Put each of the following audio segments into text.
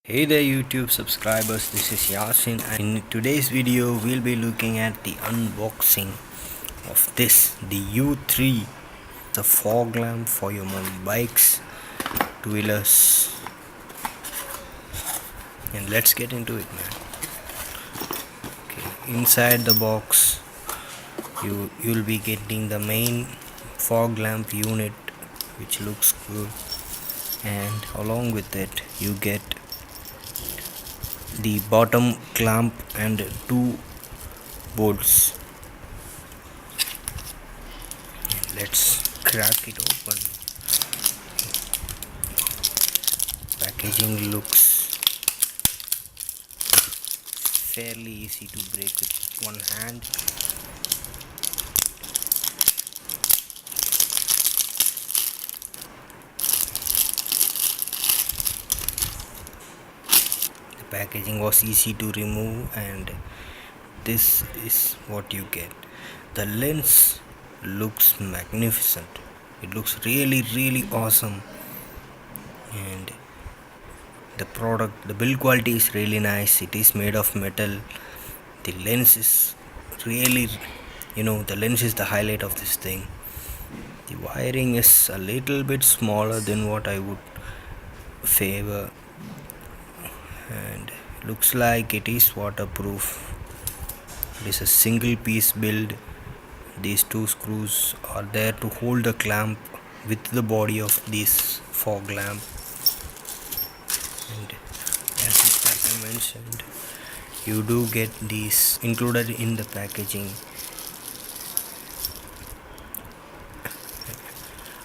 Hey there YouTube subscribers, this is Yasin and in today's video we'll be looking at the unboxing of the U3, the fog lamp for your bikes, two-wheelers, and let's get into it, man. Okay, inside the box you'll be getting the main fog lamp unit, which looks good, and along with it you get the bottom clamp and two bolts. Let's crack it open. Packaging looks fairly easy to break with one hand. The packaging was easy to remove, and this is what you get. The lens looks magnificent. It looks really awesome, and the build quality is really nice. It is made of metal. The lens is really, the lens is the highlight of this thing. The wiring is a little bit smaller than what I would favor, and looks like it is waterproof. It is a single piece build. These two screws are there to hold the clamp with the body of this fog lamp, and as I mentioned, you do get these included in the packaging.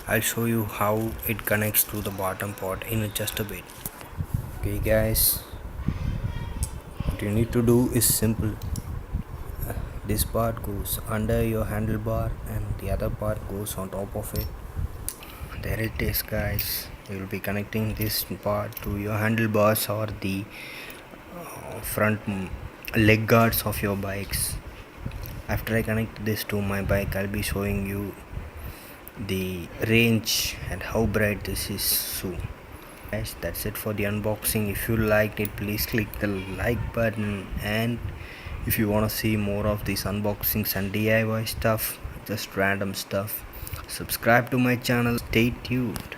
I'll show you how it connects to the bottom part in just a bit. Okay guys, what you need to do is simple. This part goes under your handlebar and the other part goes on top of it. There it is, guys. You will be connecting this part to your handlebars or the front leg guards of your bikes. After I connect this to my bike, I'll be showing you the range and how bright this is soon. Guys, that's it for the unboxing. If you liked it, please click the like button, and if you want to see more of these unboxings and DIY stuff, just random stuff, subscribe to my channel. Stay tuned.